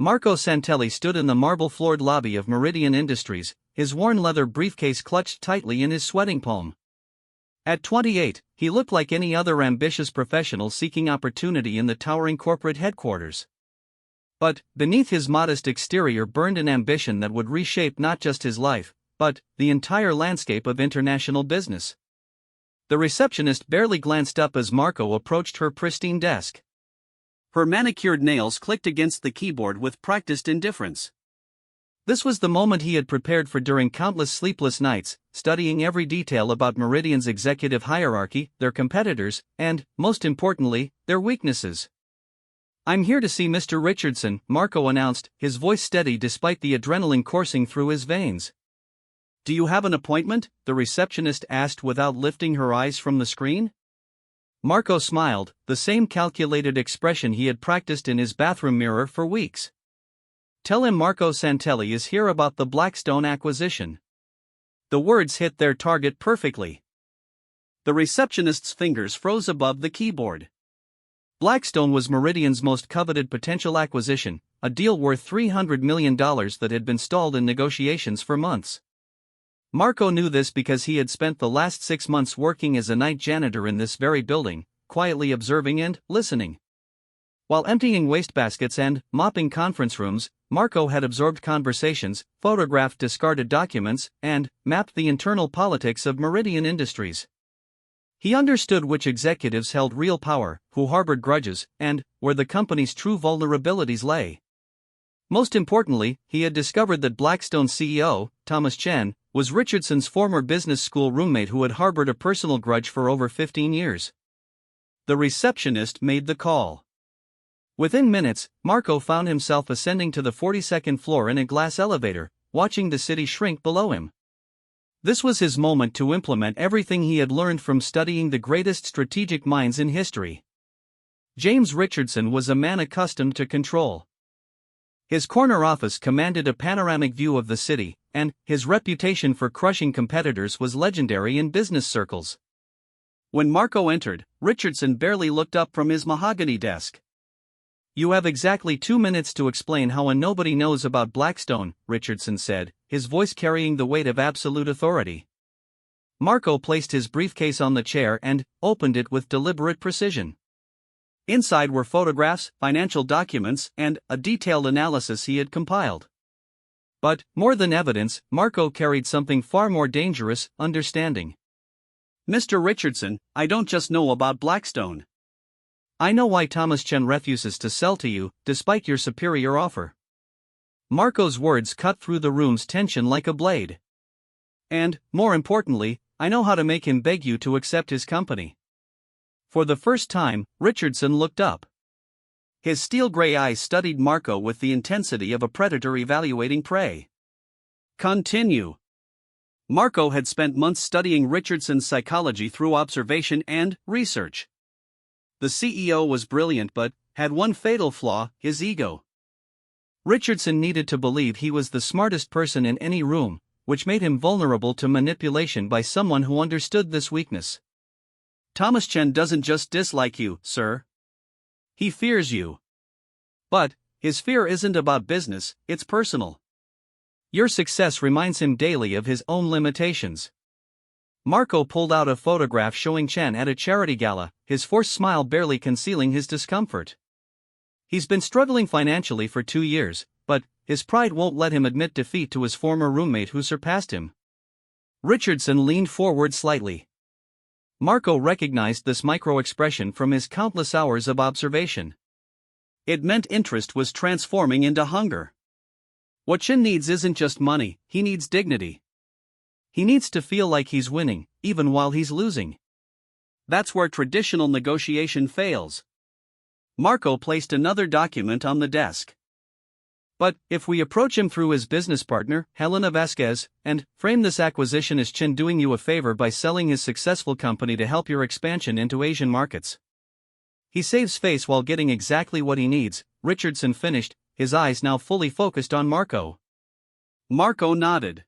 Marco Santelli stood in the marble-floored lobby of Meridian Industries, his worn leather briefcase clutched tightly in his sweating palm. At 28, he looked like any other ambitious professional seeking opportunity in the towering corporate headquarters. But, beneath his modest exterior burned an ambition that would reshape not just his life, but the entire landscape of international business. The receptionist barely glanced up as Marco approached her pristine desk. Her manicured nails clicked against the keyboard with practiced indifference. This was the moment he had prepared for during countless sleepless nights, studying every detail about Meridian's executive hierarchy, their competitors, and, most importantly, their weaknesses. "I'm here to see Mr. Richardson," Marco announced, his voice steady despite the adrenaline coursing through his veins. "Do you have an appointment?" the receptionist asked without lifting her eyes from the screen. Marco smiled, the same calculated expression he had practiced in his bathroom mirror for weeks. "Tell him Marco Santelli is here about the Blackstone acquisition." The words hit their target perfectly. The receptionist's fingers froze above the keyboard. Blackstone was Meridian's most coveted potential acquisition, a deal worth $300 million that had been stalled in negotiations for months. Marco knew this because he had spent the last 6 months working as a night janitor in this very building, quietly observing and listening. While emptying wastebaskets and mopping conference rooms, Marco had absorbed conversations, photographed discarded documents, and mapped the internal politics of Meridian Industries. He understood which executives held real power, who harbored grudges, and where the company's true vulnerabilities lay. Most importantly, he had discovered that Blackstone's CEO, Thomas Chen, was Richardson's former business school roommate who had harbored a personal grudge for over 15 years. The receptionist made the call. Within minutes, Marco found himself ascending to the 42nd floor in a glass elevator, watching the city shrink below him. This was his moment to implement everything he had learned from studying the greatest strategic minds in history. James Richardson was a man accustomed to control. His corner office commanded a panoramic view of the city, and his reputation for crushing competitors was legendary in business circles. When Marco entered, Richardson barely looked up from his mahogany desk. "You have exactly 2 minutes to explain how a nobody knows about Blackstone," Richardson said, his voice carrying the weight of absolute authority. Marco placed his briefcase on the chair and opened it with deliberate precision. Inside were photographs, financial documents, and a detailed analysis he had compiled. But, more than evidence, Marco carried something far more dangerous: understanding. "Mr. Richardson, I don't just know about Blackstone. I know why Thomas Chen refuses to sell to you, despite your superior offer." Marco's words cut through the room's tension like a blade. "And, more importantly, I know how to make him beg you to accept his company." For the first time, Richardson looked up. His steel-gray eyes studied Marco with the intensity of a predator evaluating prey. "Continue." Marco had spent months studying Richardson's psychology through observation and research. The CEO was brilliant but had one fatal flaw: his ego. Richardson needed to believe he was the smartest person in any room, which made him vulnerable to manipulation by someone who understood this weakness. "Thomas Chen doesn't just dislike you, sir. He fears you. But his fear isn't about business, it's personal. Your success reminds him daily of his own limitations." Marco pulled out a photograph showing Chen at a charity gala, his forced smile barely concealing his discomfort. "He's been struggling financially for 2 years, but his pride won't let him admit defeat to his former roommate who surpassed him." Richardson leaned forward slightly. Marco recognized this micro-expression from his countless hours of observation. It meant interest was transforming into hunger. What Chen needs isn't just money, he needs dignity. He needs to feel like he's winning, even while he's losing. That's where traditional negotiation fails. Marco placed another document on the desk. "But if we approach him through his business partner, Helena Vasquez, and frame this acquisition as Chen doing you a favor by selling his successful company to help your expansion into Asian markets. He saves face while getting exactly what he needs," Richardson finished, his eyes now fully focused on Marco. Marco nodded.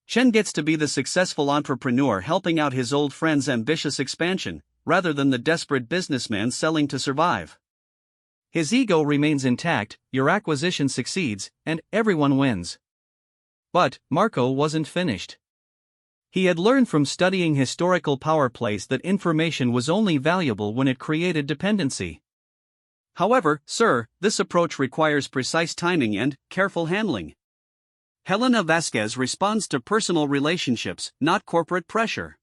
"Chen gets to be the successful entrepreneur helping out his old friend's ambitious expansion, rather than the desperate businessman selling to survive." His ego remains intact, your acquisition succeeds, and everyone wins. But Marco wasn't finished. He had learned from studying historical power plays that information was only valuable when it created dependency. However, sir, this approach requires precise timing and careful handling. Helena Vasquez responds to personal relationships, not corporate pressure.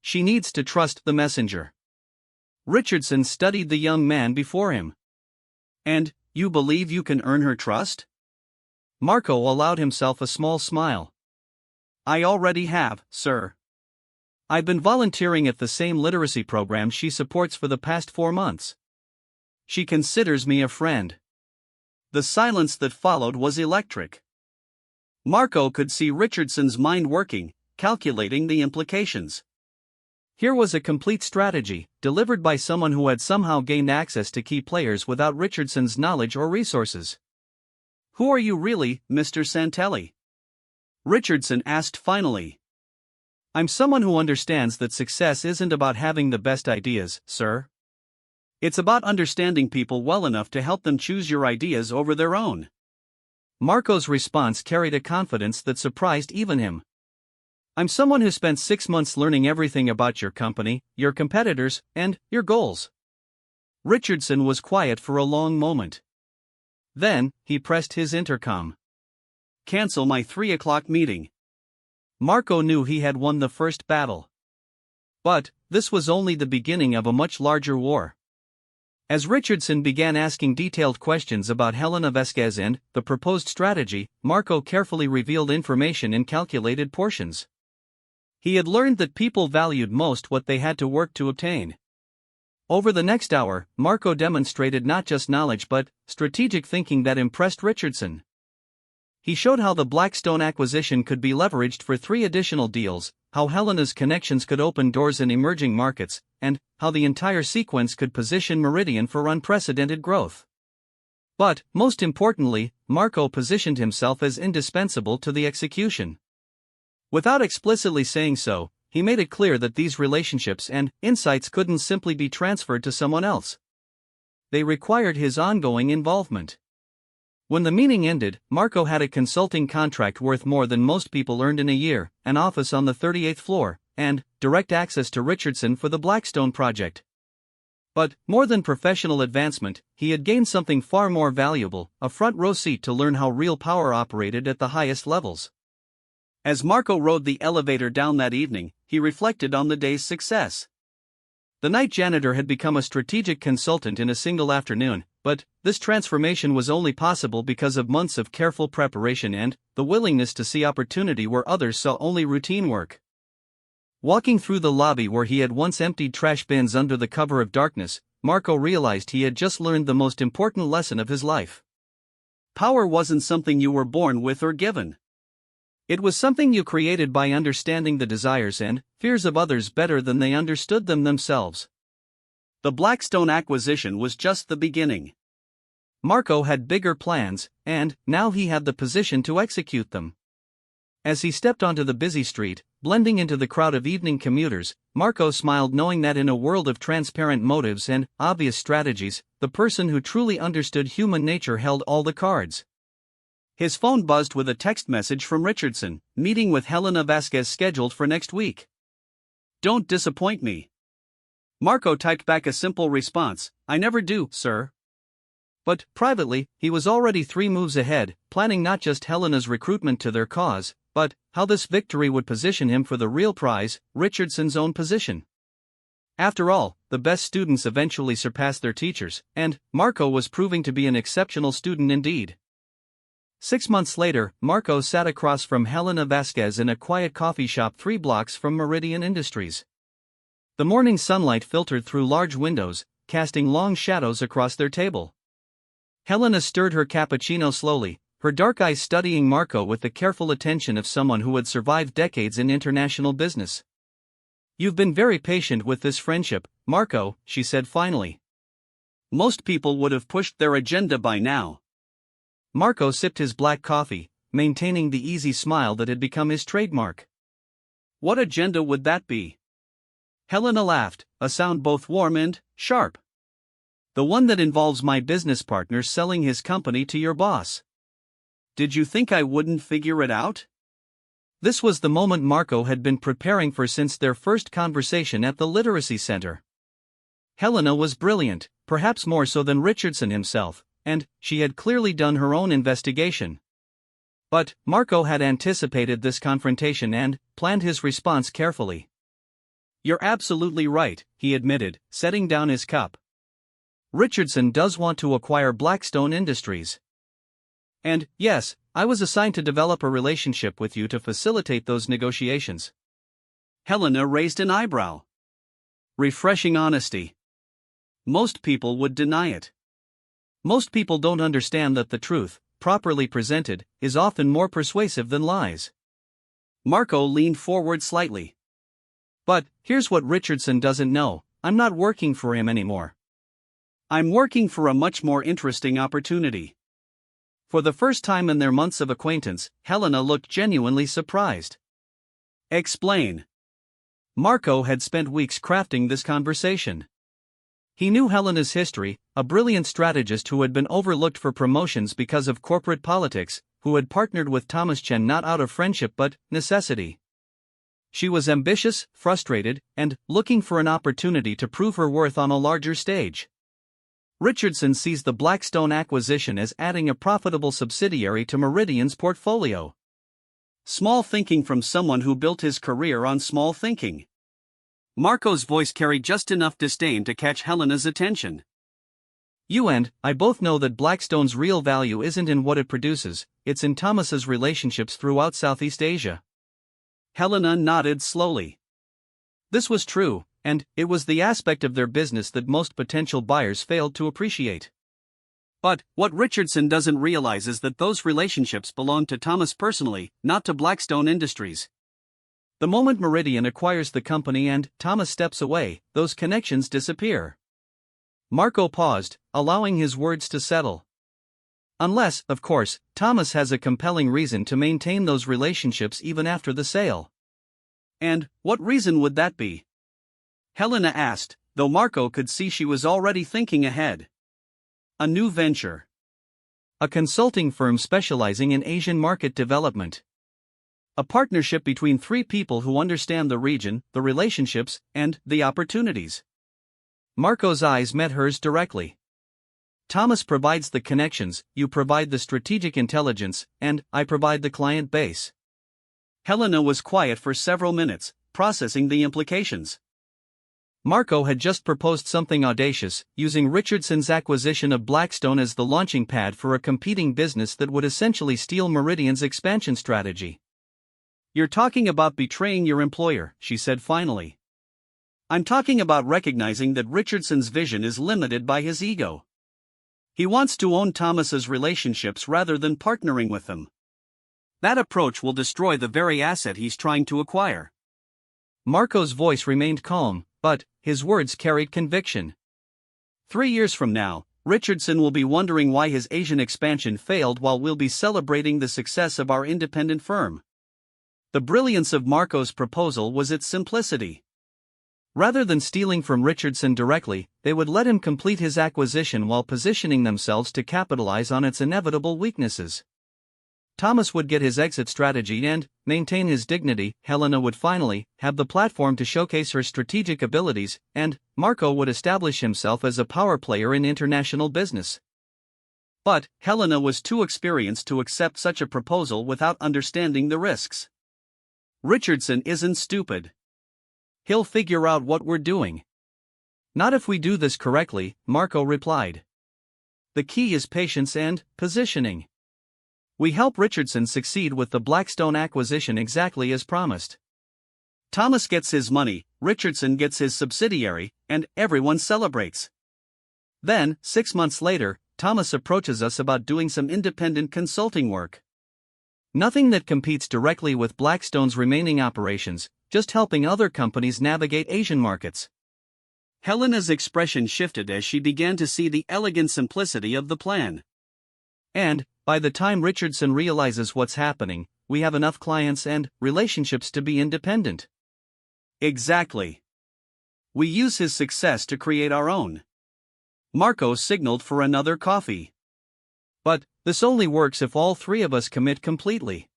She needs to trust the messenger. Richardson studied the young man before him. And, you believe you can earn her trust? Marco allowed himself a small smile. I already have, sir. I've been volunteering at the same literacy program she supports for the past 4 months. She considers me a friend. The silence that followed was electric. Marco could see Richardson's mind working, calculating the implications. Here was a complete strategy, delivered by someone who had somehow gained access to key players without Richardson's knowledge or resources. Who are you really, Mr. Santelli? Richardson asked finally. I'm someone who understands that success isn't about having the best ideas, sir. It's about understanding people well enough to help them choose your ideas over their own. Marco's response carried a confidence that surprised even him. I'm someone who spent 6 months learning everything about your company, your competitors, and your goals. Richardson was quiet for a long moment. Then, he pressed his intercom. Cancel my 3 o'clock meeting. Marco knew he had won the first battle. But, this was only the beginning of a much larger war. As Richardson began asking detailed questions about Helena Vasquez and the proposed strategy, Marco carefully revealed information in calculated portions. He had learned that people valued most what they had to work to obtain. Over the next hour, Marco demonstrated not just knowledge but strategic thinking that impressed Richardson. He showed how the Blackstone acquisition could be leveraged for 3 additional deals, how Helena's connections could open doors in emerging markets, and how the entire sequence could position Meridian for unprecedented growth. But, most importantly, Marco positioned himself as indispensable to the execution. Without explicitly saying so, he made it clear that these relationships and insights couldn't simply be transferred to someone else. They required his ongoing involvement. When the meeting ended, Marco had a consulting contract worth more than most people earned in a year, an office on the 38th floor, and direct access to Richardson for the Blackstone project. But, more than professional advancement, he had gained something far more valuable, a front-row seat to learn how real power operated at the highest levels. As Marco rode the elevator down that evening, he reflected on the day's success. The night janitor had become a strategic consultant in a single afternoon, but this transformation was only possible because of months of careful preparation and the willingness to see opportunity where others saw only routine work. Walking through the lobby where he had once emptied trash bins under the cover of darkness, Marco realized he had just learned the most important lesson of his life. Power wasn't something you were born with or given. It was something you created by understanding the desires and fears of others better than they understood them themselves. The Blackstone acquisition was just the beginning. Marco had bigger plans, and now he had the position to execute them. As he stepped onto the busy street, blending into the crowd of evening commuters, Marco smiled, knowing that in a world of transparent motives and obvious strategies, the person who truly understood human nature held all the cards. His phone buzzed with a text message from Richardson, meeting with Helena Vasquez scheduled for next week. Don't disappoint me. Marco typed back a simple response, I never do, sir. But, privately, he was already 3 moves ahead, planning not just Helena's recruitment to their cause, but how this victory would position him for the real prize, Richardson's own position. After all, the best students eventually surpass their teachers, and Marco was proving to be an exceptional student indeed. 6 months later, Marco sat across from Helena Vasquez in a quiet coffee shop 3 blocks from Meridian Industries. The morning sunlight filtered through large windows, casting long shadows across their table. Helena stirred her cappuccino slowly, her dark eyes studying Marco with the careful attention of someone who had survived decades in international business. You've been very patient with this friendship, Marco, she said finally. Most people would have pushed their agenda by now. Marco sipped his black coffee, maintaining the easy smile that had become his trademark. What agenda would that be? Helena laughed, a sound both warm and sharp. The one that involves my business partner selling his company to your boss. Did you think I wouldn't figure it out? This was the moment Marco had been preparing for since their first conversation at the Literacy Center. Helena was brilliant, perhaps more so than Richardson himself, and she had clearly done her own investigation. But Marco had anticipated this confrontation and planned his response carefully. You're absolutely right, he admitted, setting down his cup. Richardson does want to acquire Blackstone Industries. And, yes, I was assigned to develop a relationship with you to facilitate those negotiations. Helena raised an eyebrow. Refreshing honesty. Most people would deny it. Most people don't understand that the truth, properly presented, is often more persuasive than lies. Marco leaned forward slightly. But, here's what Richardson doesn't know, I'm not working for him anymore. I'm working for a much more interesting opportunity. For the first time in their months of acquaintance, Helena looked genuinely surprised. Explain. Marco had spent weeks crafting this conversation. He knew Helena's history, a brilliant strategist who had been overlooked for promotions because of corporate politics, who had partnered with Thomas Chen not out of friendship but necessity. She was ambitious, frustrated, and looking for an opportunity to prove her worth on a larger stage. Richardson sees the Blackstone acquisition as adding a profitable subsidiary to Meridian's portfolio. Small thinking from someone who built his career on small thinking. Marco's voice carried just enough disdain to catch Helena's attention. You and I both know that Blackstone's real value isn't in what it produces, it's in Thomas's relationships throughout Southeast Asia. Helena nodded slowly. This was true, and it was the aspect of their business that most potential buyers failed to appreciate. But what Richardson doesn't realize is that those relationships belong to Thomas personally, not to Blackstone Industries. The moment Meridian acquires the company and Thomas steps away, those connections disappear. Marco paused, allowing his words to settle. Unless, of course, Thomas has a compelling reason to maintain those relationships even after the sale. And what reason would that be? Helena asked, though Marco could see she was already thinking ahead. A new venture. A consulting firm specializing in Asian market development. A partnership between three people who understand the region, the relationships, and the opportunities. Marco's eyes met hers directly. Thomas provides the connections, you provide the strategic intelligence, and I provide the client base. Helena was quiet for several minutes, processing the implications. Marco had just proposed something audacious, using Richardson's acquisition of Blackstone as the launching pad for a competing business that would essentially steal Meridian's expansion strategy. You're talking about betraying your employer, she said finally. I'm talking about recognizing that Richardson's vision is limited by his ego. He wants to own Thomas's relationships rather than partnering with them. That approach will destroy the very asset he's trying to acquire. Marco's voice remained calm, but his words carried conviction. 3 years from now, Richardson will be wondering why his Asian expansion failed while we'll be celebrating the success of our independent firm. The brilliance of Marco's proposal was its simplicity. Rather than stealing from Richardson directly, they would let him complete his acquisition while positioning themselves to capitalize on its inevitable weaknesses. Thomas would get his exit strategy and maintain his dignity, Helena would finally have the platform to showcase her strategic abilities, and Marco would establish himself as a power player in international business. But Helena was too experienced to accept such a proposal without understanding the risks. Richardson isn't stupid. He'll figure out what we're doing. Not if we do this correctly, Marco replied. The key is patience and positioning. We help Richardson succeed with the Blackstone acquisition exactly as promised. Thomas gets his money, Richardson gets his subsidiary, and everyone celebrates. Then, 6 months later, Thomas approaches us about doing some independent consulting work. Nothing that competes directly with Blackstone's remaining operations, just helping other companies navigate Asian markets. Helena's expression shifted as she began to see the elegant simplicity of the plan. And, by the time Richardson realizes what's happening, we have enough clients and relationships to be independent. Exactly. We use his success to create our own. Marco signaled for another coffee. But this only works if all three of us commit completely.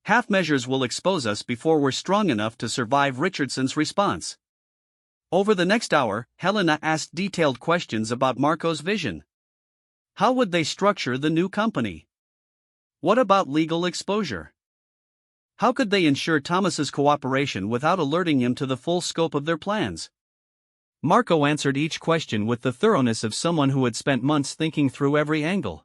Half measures will expose us before we're strong enough to survive. Richardson's response. Over the next hour, Helena asked detailed questions about Marco's vision. How would they structure the new company? What about legal exposure? How could they ensure Thomas's cooperation without alerting him to the full scope of their plans? Marco answered each question with the thoroughness of someone who had spent months thinking through every angle.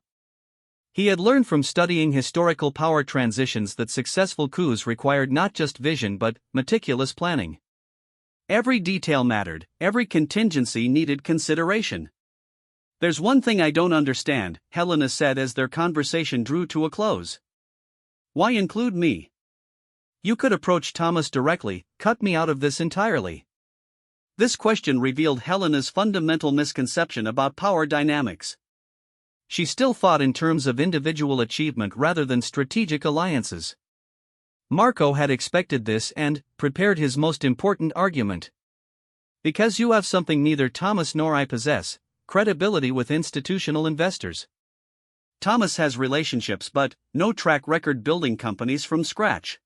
He had learned from studying historical power transitions that successful coups required not just vision but meticulous planning. Every detail mattered, every contingency needed consideration. There's one thing I don't understand, Helena said as their conversation drew to a close. Why include me? You could approach Thomas directly, cut me out of this entirely. This question revealed Helena's fundamental misconception about power dynamics. She still thought in terms of individual achievement rather than strategic alliances. Marco had expected this and prepared his most important argument. Because you have something neither Thomas nor I possess, credibility with institutional investors. Thomas has relationships but no track record building companies from scratch.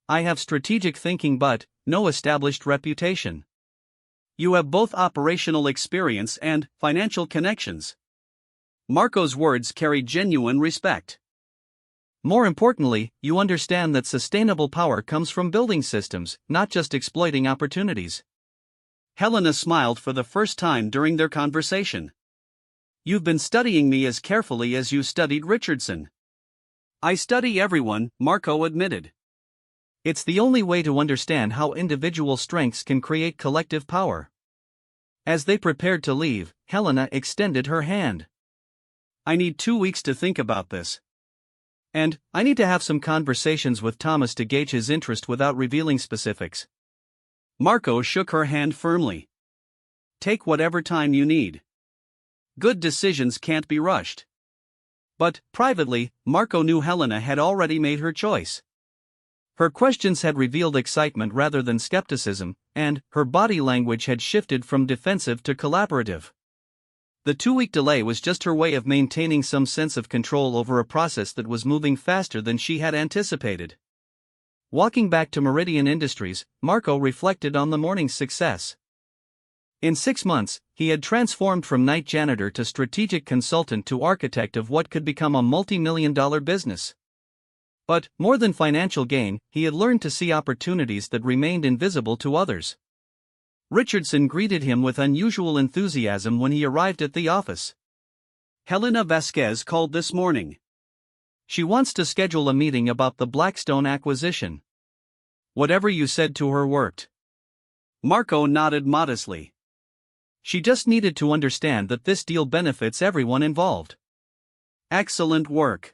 I have strategic thinking but no established reputation. You have both operational experience and financial connections. Marco's words carried genuine respect. More importantly, you understand that sustainable power comes from building systems, not just exploiting opportunities. Helena smiled for the first time during their conversation. You've been studying me as carefully as you studied Richardson. I study everyone, Marco admitted. It's the only way to understand how individual strengths can create collective power. As they prepared to leave, Helena extended her hand. I need 2 weeks to think about this. And I need to have some conversations with Thomas to gauge his interest without revealing specifics. Marco shook her hand firmly. Take whatever time you need. Good decisions can't be rushed. But, privately, Marco knew Helena had already made her choice. Her questions had revealed excitement rather than skepticism, and her body language had shifted from defensive to collaborative. The 2-week delay was just her way of maintaining some sense of control over a process that was moving faster than she had anticipated. Walking back to Meridian Industries, Marco reflected on the morning's success. In 6 months, he had transformed from night janitor to strategic consultant to architect of what could become a multi-million-dollar business. But, more than financial gain, he had learned to see opportunities that remained invisible to others. Richardson greeted him with unusual enthusiasm when he arrived at the office. Helena Vasquez called this morning. She wants to schedule a meeting about the Blackstone acquisition. Whatever you said to her worked. Marco nodded modestly. She just needed to understand that this deal benefits everyone involved. Excellent work.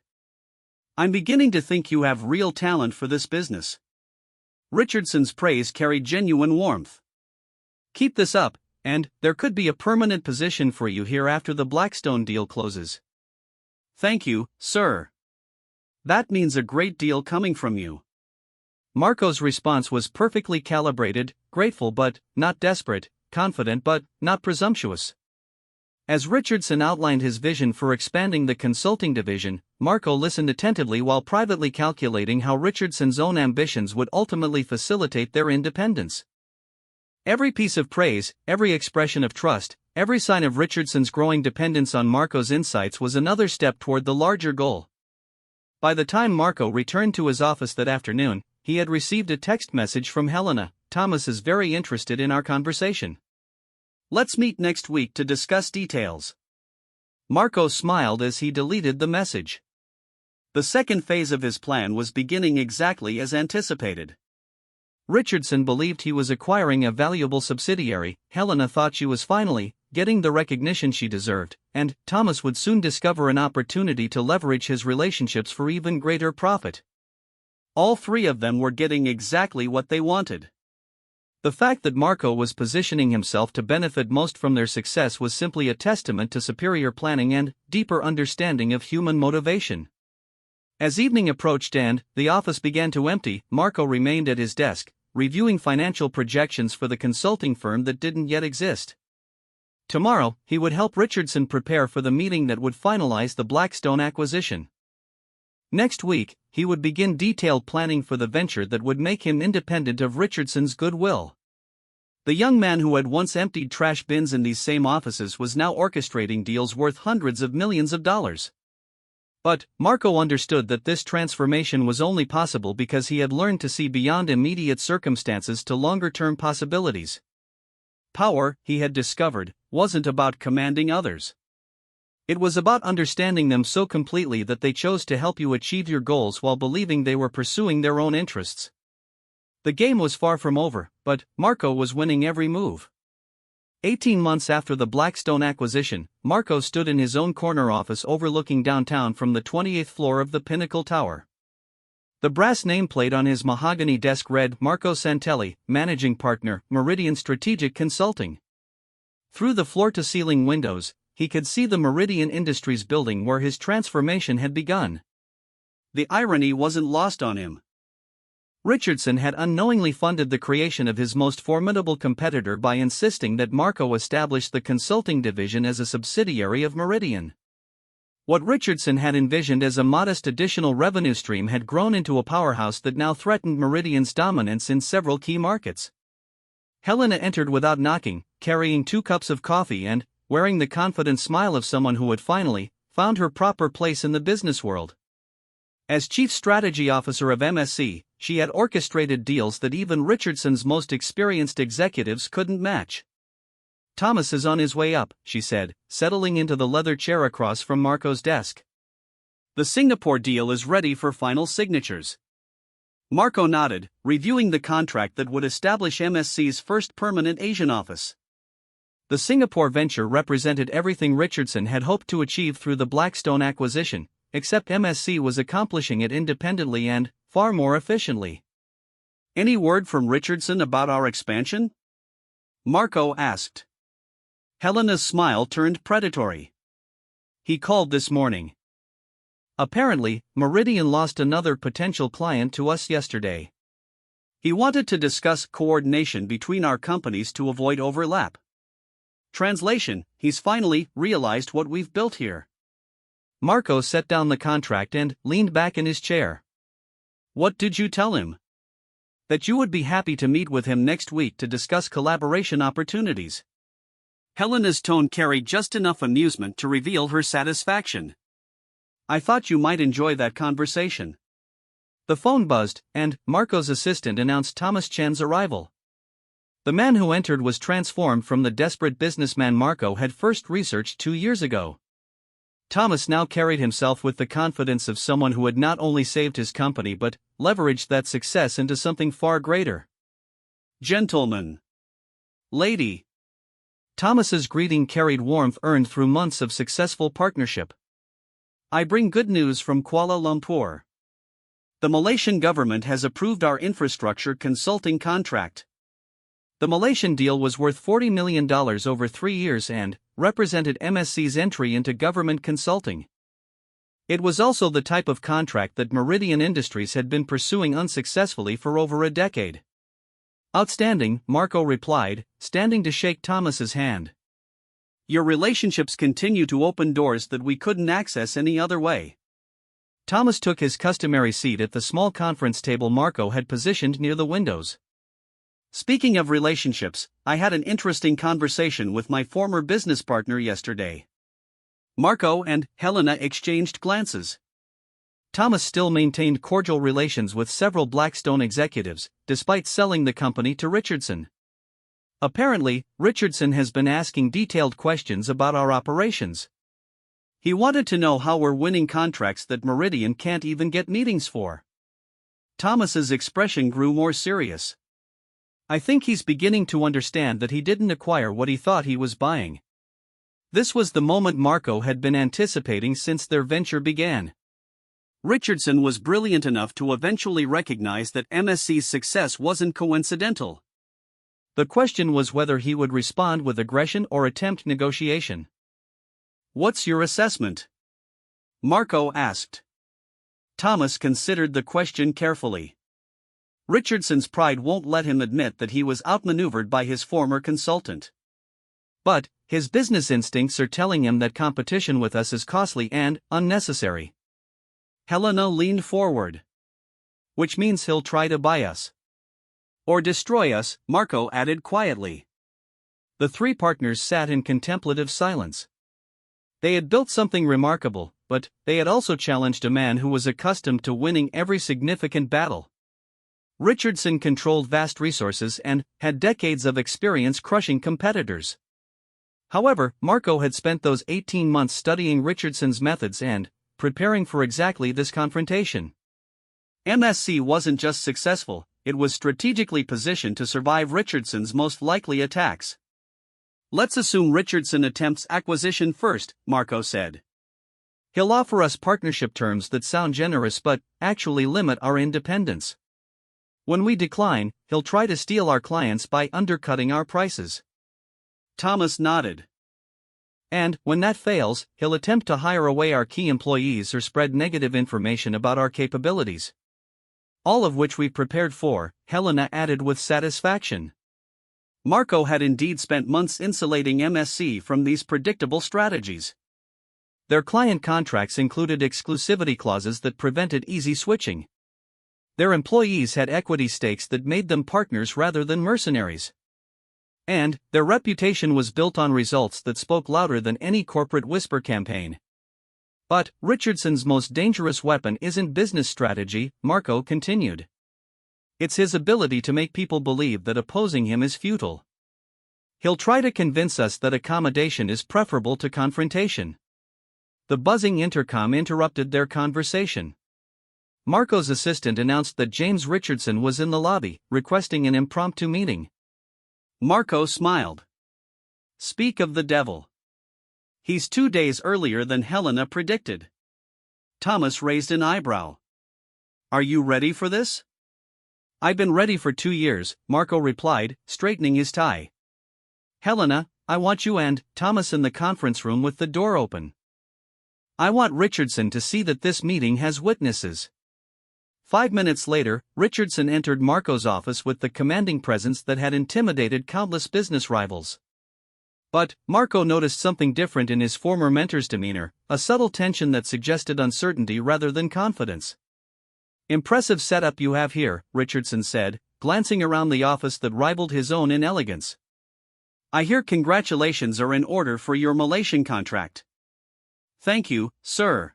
I'm beginning to think you have real talent for this business. Richardson's praise carried genuine warmth. Keep this up, and there could be a permanent position for you here after the Blackstone deal closes. Thank you, sir. That means a great deal coming from you. Marco's response was perfectly calibrated, grateful but not desperate, confident but not presumptuous. As Richardson outlined his vision for expanding the consulting division, Marco listened attentively while privately calculating how Richardson's own ambitions would ultimately facilitate their independence. Every piece of praise, every expression of trust, every sign of Richardson's growing dependence on Marco's insights was another step toward the larger goal. By the time Marco returned to his office that afternoon, he had received a text message from Helena. Thomas is very interested in our conversation. Let's meet next week to discuss details. Marco smiled as he deleted the message. The second phase of his plan was beginning exactly as anticipated. Richardson believed he was acquiring a valuable subsidiary, Helena thought she was finally getting the recognition she deserved, and Thomas would soon discover an opportunity to leverage his relationships for even greater profit. All three of them were getting exactly what they wanted. The fact that Marco was positioning himself to benefit most from their success was simply a testament to superior planning and deeper understanding of human motivation. As evening approached and the office began to empty, Marco remained at his desk, reviewing financial projections for the consulting firm that didn't yet exist. Tomorrow, he would help Richardson prepare for the meeting that would finalize the Blackstone acquisition. Next week, he would begin detailed planning for the venture that would make him independent of Richardson's goodwill. The young man who had once emptied trash bins in these same offices was now orchestrating deals worth hundreds of millions of dollars. But Marco understood that this transformation was only possible because he had learned to see beyond immediate circumstances to longer-term possibilities. Power, he had discovered, wasn't about commanding others. It was about understanding them so completely that they chose to help you achieve your goals while believing they were pursuing their own interests. The game was far from over, but Marco was winning every move. 18 months after the Blackstone acquisition, Marco stood in his own corner office overlooking downtown from the 28th floor of the Pinnacle Tower. The brass nameplate on his mahogany desk read Marco Santelli, Managing Partner, Meridian Strategic Consulting. Through the floor-to-ceiling windows, he could see the Meridian Industries building where his transformation had begun. The irony wasn't lost on him. Richardson had unknowingly funded the creation of his most formidable competitor by insisting that Marco establish the consulting division as a subsidiary of Meridian. What Richardson had envisioned as a modest additional revenue stream had grown into a powerhouse that now threatened Meridian's dominance in several key markets. Helena entered without knocking, carrying 2 cups of coffee and wearing the confident smile of someone who had finally found her proper place in the business world. As Chief Strategy Officer of MSC, she had orchestrated deals that even Richardson's most experienced executives couldn't match. "Thomas is on his way up," she said, settling into the leather chair across from Marco's desk. "The Singapore deal is ready for final signatures." Marco nodded, reviewing the contract that would establish MSC's first permanent Asian office. The Singapore venture represented everything Richardson had hoped to achieve through the Blackstone acquisition, except MSC was accomplishing it independently and far more efficiently. "Any word from Richardson about our expansion?" Marco asked. Helena's smile turned predatory. "He called this morning. Apparently, Meridian lost another potential client to us yesterday. He wanted to discuss coordination between our companies to avoid overlap. Translation: he's finally realized what we've built here." Marco set down the contract and leaned back in his chair. "What did you tell him?" "That you would be happy to meet with him next week to discuss collaboration opportunities." Helena's tone carried just enough amusement to reveal her satisfaction. "I thought you might enjoy that conversation." The phone buzzed, and Marco's assistant announced Thomas Chen's arrival. The man who entered was transformed from the desperate businessman Marco had first researched 2 years ago. Thomas now carried himself with the confidence of someone who had not only saved his company but leveraged that success into something far greater. "Gentlemen. Lady." Thomas's greeting carried warmth earned through months of successful partnership. "I bring good news from Kuala Lumpur. The Malaysian government has approved our infrastructure consulting contract." The Malaysian deal was worth $40 million over 3 years and represented MSC's entry into government consulting. It was also the type of contract that Meridian Industries had been pursuing unsuccessfully for over a decade. "Outstanding," Marco replied, standing to shake Thomas's hand. "Your relationships continue to open doors that we couldn't access any other way." Thomas took his customary seat at the small conference table Marco had positioned near the windows. "Speaking of relationships, I had an interesting conversation with my former business partner yesterday." Marco and Helena exchanged glances. Thomas still maintained cordial relations with several Blackstone executives, despite selling the company to Richardson. Apparently, Richardson has been asking detailed questions about our operations. He wanted to know how we're winning contracts that Meridian can't even get meetings for. Thomas's expression grew more serious. "I think he's beginning to understand that he didn't acquire what he thought he was buying." This was the moment Marco had been anticipating since their venture began. Richardson was brilliant enough to eventually recognize that MSC's success wasn't coincidental. The question was whether he would respond with aggression or attempt negotiation. "What's your assessment?" Marco asked. Thomas considered the question carefully. Richardson's pride won't let him admit that he was outmaneuvered by his former consultant. But His business instincts are telling him that competition with us is costly and unnecessary. Helena leaned forward. Which means he'll try to buy us. Or destroy us, Marco added quietly. The three partners sat in contemplative silence. They had built something remarkable, but they had also challenged a man who was accustomed to winning every significant battle. Richardson controlled vast resources and had decades of experience crushing competitors. However, Marco had spent those 18 months studying Richardson's methods and preparing for exactly this confrontation. MSC wasn't just successful, it was strategically positioned to survive Richardson's most likely attacks. Let's assume Richardson attempts acquisition first, Marco said. He'll offer us partnership terms that sound generous but actually limit our independence. When we decline, he'll try to steal our clients by undercutting our prices. Thomas nodded. And, when that fails, he'll attempt to hire away our key employees or spread negative information about our capabilities. All of which we've prepared for, Helena added with satisfaction. Marco had indeed spent months insulating MSC from these predictable strategies. Their client contracts included exclusivity clauses that prevented easy switching. Their employees had equity stakes that made them partners rather than mercenaries. And their reputation was built on results that spoke louder than any corporate whisper campaign. But Richardson's most dangerous weapon isn't business strategy, Marco continued. It's his ability to make people believe that opposing him is futile. He'll try to convince us that accommodation is preferable to confrontation. The buzzing intercom interrupted their conversation. Marco's assistant announced that James Richardson was in the lobby, requesting an impromptu meeting. Marco smiled. Speak of the devil. He's 2 days earlier than Helena predicted. Thomas raised an eyebrow. Are you ready for this? I've been ready for 2 years, Marco replied, straightening his tie. Helena, I want you and Thomas in the conference room with the door open. I want Richardson to see that this meeting has witnesses. 5 minutes later, Richardson entered Marco's office with the commanding presence that had intimidated countless business rivals. But Marco noticed something different in his former mentor's demeanor, a subtle tension that suggested uncertainty rather than confidence. Impressive setup you have here, Richardson said, glancing around the office that rivaled his own in elegance. I hear congratulations are in order for your Malaysian contract. Thank you, sir.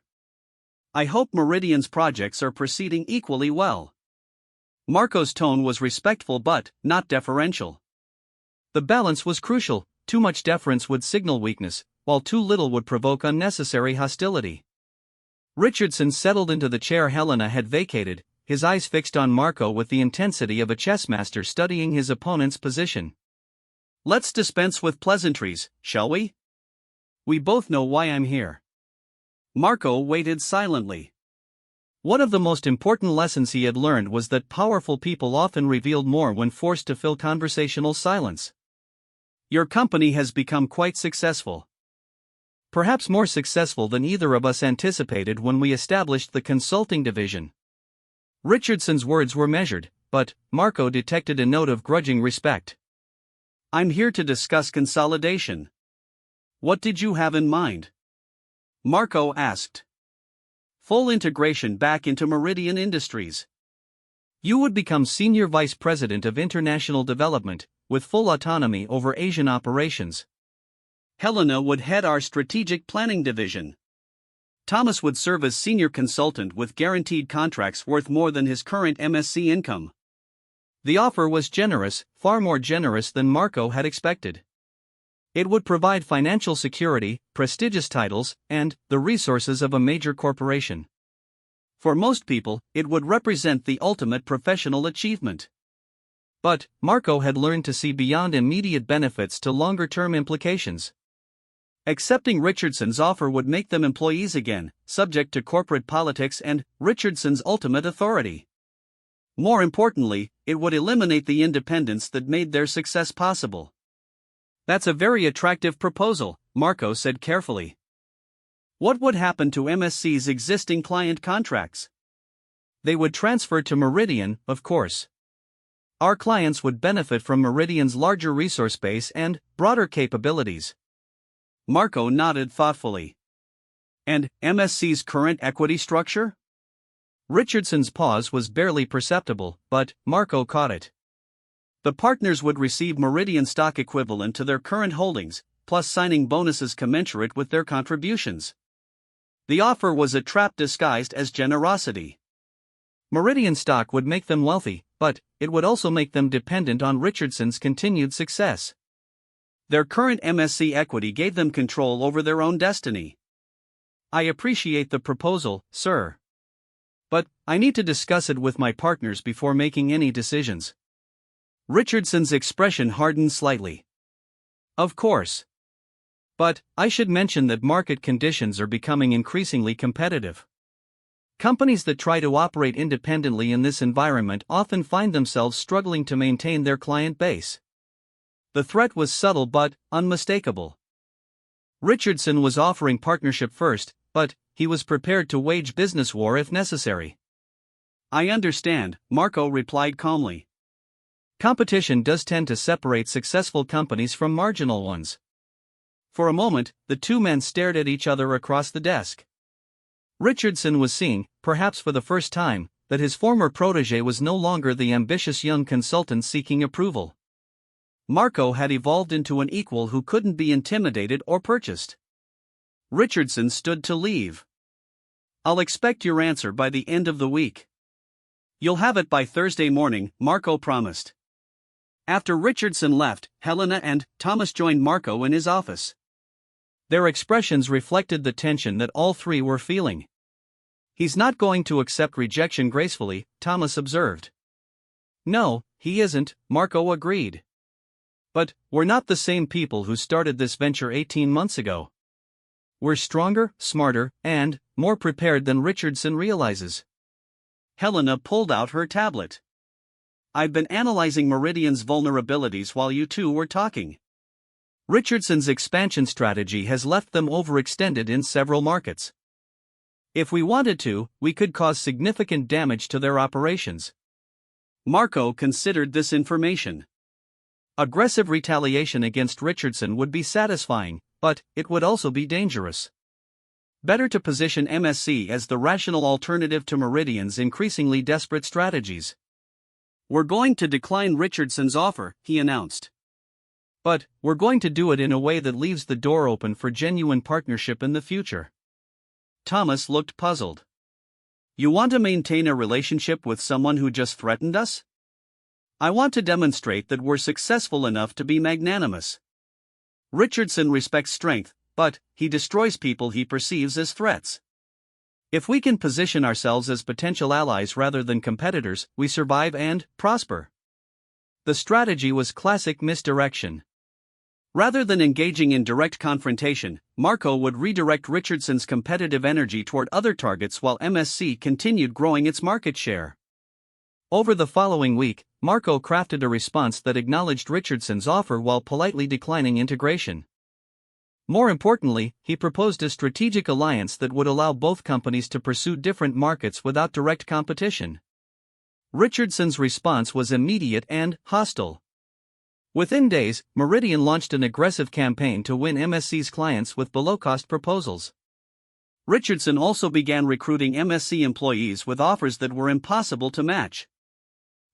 I hope Meridian's projects are proceeding equally well. Marco's tone was respectful but not deferential. The balance was crucial. Too much deference would signal weakness, while too little would provoke unnecessary hostility. Richardson settled into the chair Helena had vacated, his eyes fixed on Marco with the intensity of a chessmaster studying his opponent's position. Let's dispense with pleasantries, shall we? We both know why I'm here. Marco waited silently. One of the most important lessons he had learned was that powerful people often revealed more when forced to fill conversational silence. Your company has become quite successful. Perhaps more successful than either of us anticipated when we established the consulting division. Richardson's words were measured, but Marco detected a note of grudging respect. I'm here to discuss consolidation. What did you have in mind? Marco asked. Full integration back into Meridian Industries. You would become Senior Vice President of International Development, with full autonomy over Asian operations. Helena would head our strategic planning division. Thomas would serve as senior consultant with guaranteed contracts worth more than his current MSc income. The offer was generous, far more generous than Marco had expected. It would provide financial security, prestigious titles, and the resources of a major corporation. For most people, it would represent the ultimate professional achievement. But Marco had learned to see beyond immediate benefits to longer-term implications. Accepting Richardson's offer would make them employees again, subject to corporate politics and Richardson's ultimate authority. More importantly, it would eliminate the independence that made their success possible. That's a very attractive proposal, Marco said carefully. What would happen to MSC's existing client contracts? They would transfer to Meridian, of course. Our clients would benefit from Meridian's larger resource base and broader capabilities. Marco nodded thoughtfully. And MSC's current equity structure? Richardson's pause was barely perceptible, but Marco caught it. The partners would receive Meridian stock equivalent to their current holdings, plus signing bonuses commensurate with their contributions. The offer was a trap disguised as generosity. Meridian stock would make them wealthy, but it would also make them dependent on Richardson's continued success. Their current MSC equity gave them control over their own destiny. I appreciate the proposal, sir. But I need to discuss it with my partners before making any decisions. Richardson's expression hardened slightly. Of course. But I should mention that market conditions are becoming increasingly competitive. Companies that try to operate independently in this environment often find themselves struggling to maintain their client base. The threat was subtle but unmistakable. Richardson was offering partnership first, but he was prepared to wage business war if necessary. I understand, Marco replied calmly. Competition does tend to separate successful companies from marginal ones. For a moment, the two men stared at each other across the desk. Richardson was seeing, perhaps for the first time, that his former protege was no longer the ambitious young consultant seeking approval. Marco had evolved into an equal who couldn't be intimidated or purchased. Richardson stood to leave. I'll expect your answer by the end of the week. You'll have it by Thursday morning, Marco promised. After Richardson left, Helena and Thomas joined Marco in his office. Their expressions reflected the tension that all three were feeling. He's not going to accept rejection gracefully, Thomas observed. No, he isn't, Marco agreed. But we're not the same people who started this venture 18 months ago. We're stronger, smarter, and more prepared than Richardson realizes. Helena pulled out her tablet. I've been analyzing Meridian's vulnerabilities while you two were talking. Richardson's expansion strategy has left them overextended in several markets. If we wanted to, we could cause significant damage to their operations. Marco considered this information. Aggressive retaliation against Richardson would be satisfying, but it would also be dangerous. Better to position MSC as the rational alternative to Meridian's increasingly desperate strategies. We're going to decline Richardson's offer, he announced. But we're going to do it in a way that leaves the door open for genuine partnership in the future. Thomas looked puzzled. You want to maintain a relationship with someone who just threatened us? I want to demonstrate that we're successful enough to be magnanimous. Richardson respects strength, but he destroys people he perceives as threats. If we can position ourselves as potential allies rather than competitors, we survive and prosper. The strategy was classic misdirection. Rather than engaging in direct confrontation, Marco would redirect Richardson's competitive energy toward other targets while MSC continued growing its market share. Over the following week, Marco crafted a response that acknowledged Richardson's offer while politely declining integration. More importantly, he proposed a strategic alliance that would allow both companies to pursue different markets without direct competition. Richardson's response was immediate and hostile. Within days, Meridian launched an aggressive campaign to win MSC's clients with below-cost proposals. Richardson also began recruiting MSC employees with offers that were impossible to match.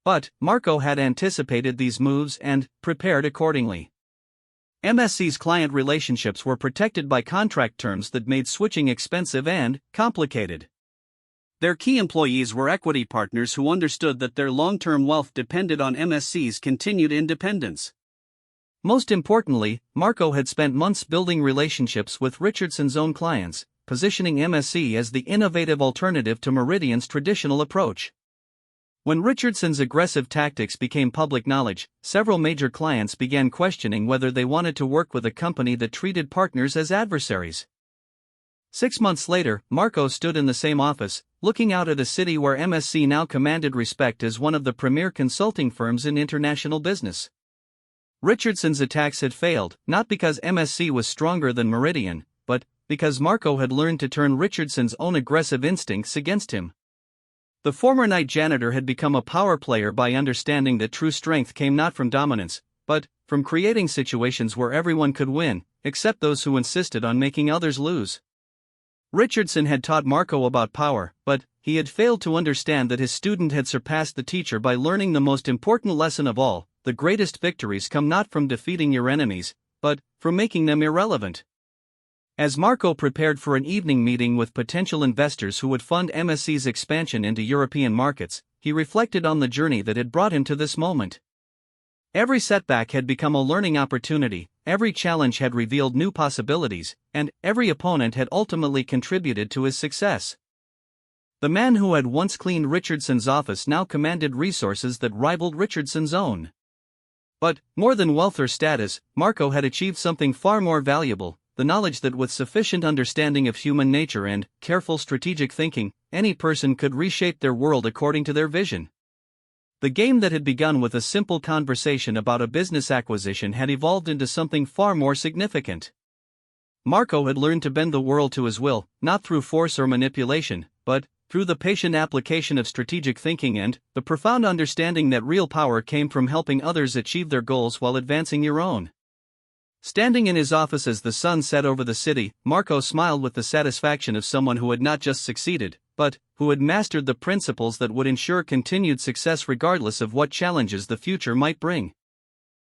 But Marco had anticipated these moves and prepared accordingly. MSC's client relationships were protected by contract terms that made switching expensive and complicated. Their key employees were equity partners who understood that their long-term wealth depended on MSC's continued independence. Most importantly, Marco had spent months building relationships with Richardson's own clients, positioning MSC as the innovative alternative to Meridian's traditional approach. When Richardson's aggressive tactics became public knowledge, several major clients began questioning whether they wanted to work with a company that treated partners as adversaries. 6 months later, Marco stood in the same office, looking out at a city where MSC now commanded respect as one of the premier consulting firms in international business. Richardson's attacks had failed, not because MSC was stronger than Meridian, but because Marco had learned to turn Richardson's own aggressive instincts against him. The former night janitor had become a power player by understanding that true strength came not from dominance, but from creating situations where everyone could win, except those who insisted on making others lose. Richardson had taught Marco about power, but he had failed to understand that his student had surpassed the teacher by learning the most important lesson of all: the greatest victories come not from defeating your enemies, but from making them irrelevant. As Marco prepared for an evening meeting with potential investors who would fund MSC's expansion into European markets, he reflected on the journey that had brought him to this moment. Every setback had become a learning opportunity, every challenge had revealed new possibilities, and every opponent had ultimately contributed to his success. The man who had once cleaned Richardson's office now commanded resources that rivaled Richardson's own. But, more than wealth or status, Marco had achieved something far more valuable: the knowledge that with sufficient understanding of human nature and careful strategic thinking, any person could reshape their world according to their vision. The game that had begun with a simple conversation about a business acquisition had evolved into something far more significant. Marco had learned to bend the world to his will, not through force or manipulation, but through the patient application of strategic thinking and the profound understanding that real power came from helping others achieve their goals while advancing your own. Standing in his office as the sun set over the city, Marco smiled with the satisfaction of someone who had not just succeeded, but who had mastered the principles that would ensure continued success regardless of what challenges the future might bring.